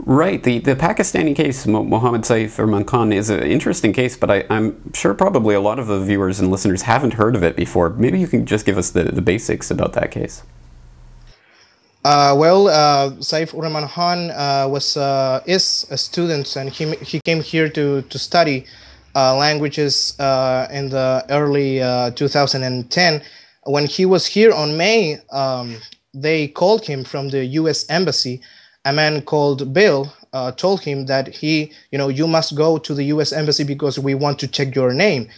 Right. The Pakistani case, Mohammed Saif Irman Khan, is an interesting case, but I'm sure probably a lot of the viewers and listeners haven't heard of it before. Maybe you can just give us the basics about that case. Saif Urman Khan is a student, and he came here to study languages in the early 2010. When he was here on May, they called him from the U.S. Embassy. A man called Bill told him that you must go to the U.S. Embassy because we want to check your name.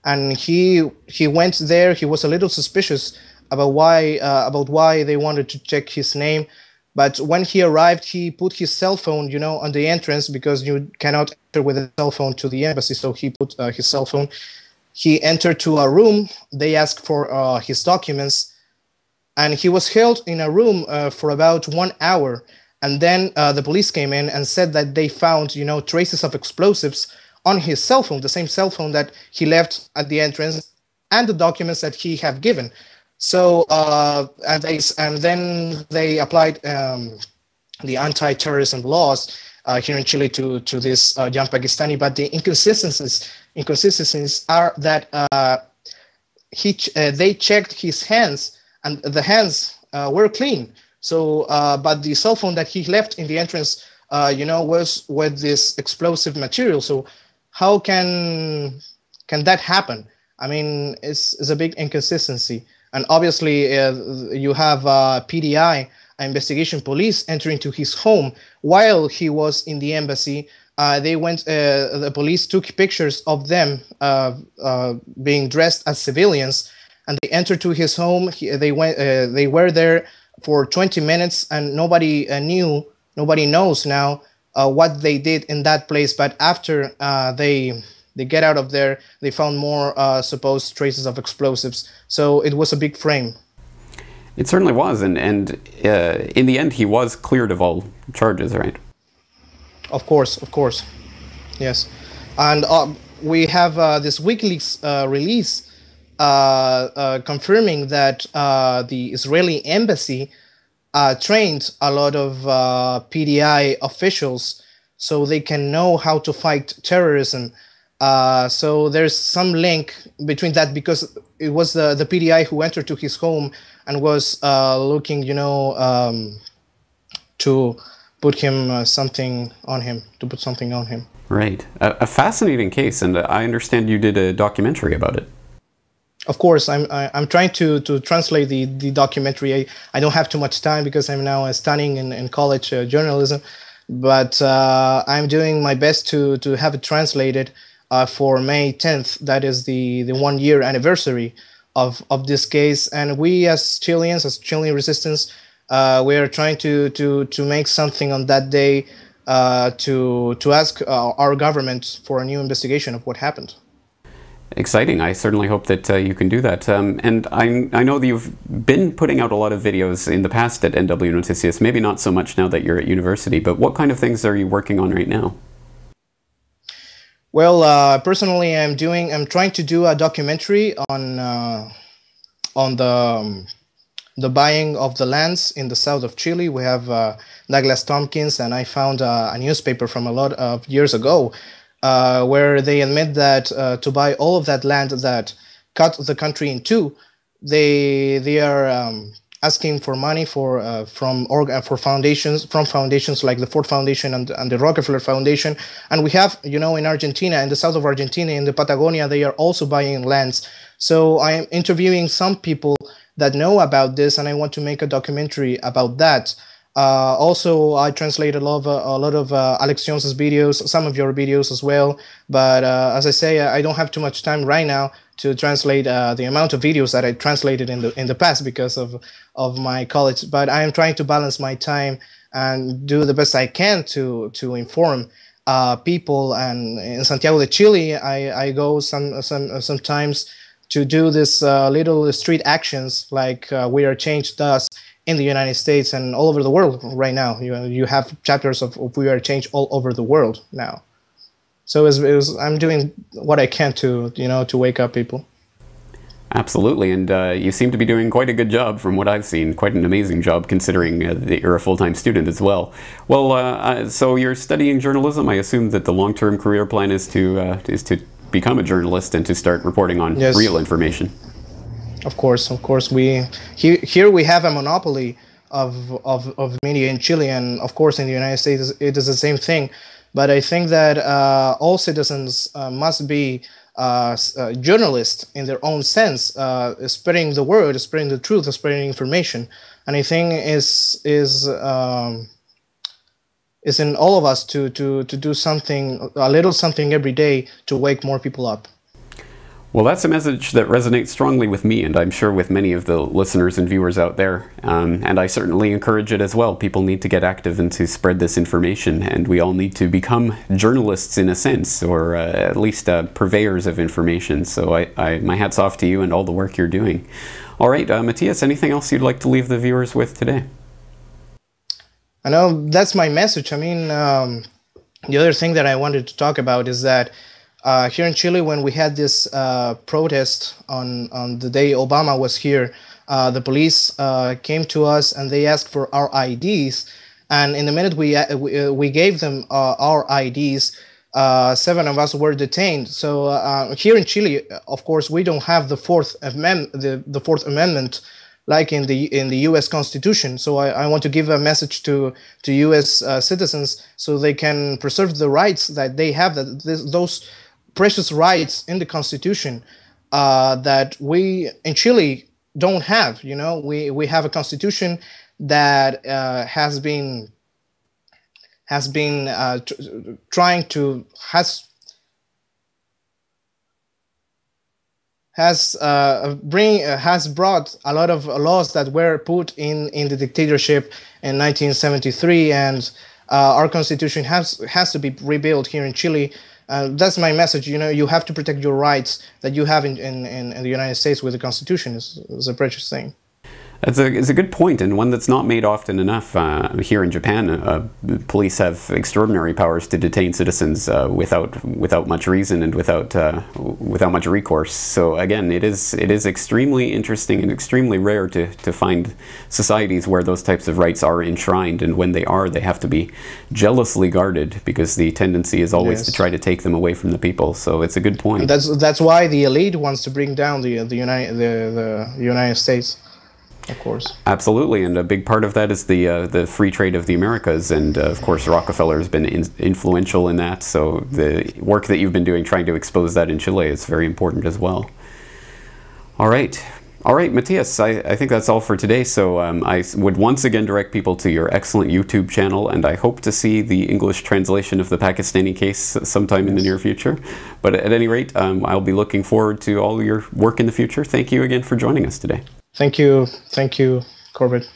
And he went there. He was a little suspicious about why they wanted to check his name. But when he arrived, he put his cell phone, on the entrance, because you cannot enter with a cell phone to the embassy. So he put his cell phone. He entered to a room. They asked for his documents, and he was held in a room for about 1 hour. And then the police came in and said that they found, traces of explosives on his cell phone, the same cell phone that he left at the entrance, and the documents that he had given. So and then they applied the anti-terrorism laws here in Chile to this young Pakistani. But the inconsistencies are that they checked his hands, and the hands were clean. So, but the cell phone that he left in the entrance, was with this explosive material. So, how can that happen? I mean, it's a big inconsistency. And obviously, you have PDI, investigation police, entering to his home while he was in the embassy. The police took pictures of them being dressed as civilians, and they entered to his home. They were there for 20 minutes, and nobody knows now what they did in that place. But after they get out of there, they found more supposed traces of explosives. So it was a big frame. It certainly was, and in the end, he was cleared of all charges, right? Of course, yes. And we have this WikiLeaks release confirming that the Israeli embassy trained a lot of PDI officials so they can know how to fight terrorism. So there's some link between that, because it was the PDI who entered to his home and was looking, to put something on him. Right. A fascinating case, and I understand you did a documentary about it. Of course, I'm trying to translate the documentary. I don't have too much time because I'm now studying in college journalism, but I'm doing my best to have it translated for May 10th. That is the 1-year anniversary of this case, and we as Chileans, as Chilean resistance, we are trying to make something on that day to ask our government for a new investigation of what happened. Exciting. I certainly hope that you can do that. And I know that you've been putting out a lot of videos in the past at NW Noticias, maybe not so much now that you're at university, but what kind of things are you working on right now? Well, personally, I'm trying to do a documentary on the buying of the lands in the south of Chile. We have Douglas Tompkins, and I found a newspaper from a lot of years ago where they admit that to buy all of that land that cut the country in two, they are asking for money from foundations like the Ford Foundation and the Rockefeller Foundation. And we have, in Argentina, in the south of Argentina, in the Patagonia, they are also buying lands. So I am interviewing some people that know about this, and I want to make a documentary about that. Also, I translate a lot of Alex Jones's videos, some of your videos as well. But as I say, I don't have too much time right now to translate the amount of videos that I translated in the past because of my college. But I am trying to balance my time and do the best I can to inform people. And in Santiago de Chile, I go sometimes to do this little street actions like We Are Change does in the United States and all over the world right now. You have chapters of We Are Change all over the world now. So I'm doing what I can to wake up people. Absolutely, and you seem to be doing quite a good job from what I've seen. Quite an amazing job considering that you're a full-time student as well. Well, so you're studying journalism. I assume that the long-term career plan is to become a journalist and to start reporting on Yes. real information. Of course, of course. Here we have a monopoly of media in Chile, and of course in the United States it is the same thing. But I think that all citizens must be journalists in their own sense, spreading the word, spreading the truth, spreading information. And I think is in all of us to do something, a little something every day to wake more people up. Well, that's a message that resonates strongly with me, and I'm sure with many of the listeners and viewers out there. And I certainly encourage it as well. People need to get active and to spread this information, and we all need to become journalists in a sense, or at least purveyors of information. So my hat's off to you and all the work you're doing. All right, Matias, anything else you'd like to leave the viewers with today? I know that's my message. I mean, the other thing that I wanted to talk about is that here in Chile, when we had this protest on the day Obama was here, the police came to us and they asked for our IDs. And in the minute we gave them our IDs, 7 of us were detained. So here in Chile, of course, we don't have the Fourth Amendment like in the U.S. Constitution. So I want to give a message to U.S. Citizens so they can preserve the rights that they have, those precious rights in the Constitution that we in Chile don't have. You know, we have a Constitution that has been brought a lot of laws that were put in the dictatorship in 1973, and our Constitution has to be rebuilt here in Chile. That's my message. You know, you have to protect your rights that you have in the United States with the Constitution. Is a precious thing. It's a good point, and one that's not made often enough. Here in Japan, police have extraordinary powers to detain citizens without much reason and without much recourse. So again, it is extremely interesting and extremely rare to find societies where those types of rights are enshrined, and when they are, they have to be jealously guarded because the tendency is always to try to take them away from the people. So it's a good point. And that's why the elite wants to bring down the United States. Of course. Absolutely, and a big part of that is the free trade of the Americas, and of course Rockefeller has been influential in that, so the work that you've been doing trying to expose that in Chile is very important as well. All right, Matias, I think that's all for today, so I would once again direct people to your excellent YouTube channel, and I hope to see the English translation of the Pakistani case sometime in the near future. But at any rate, I'll be looking forward to all your work in the future. Thank you again for joining us today. Thank you, Corbett.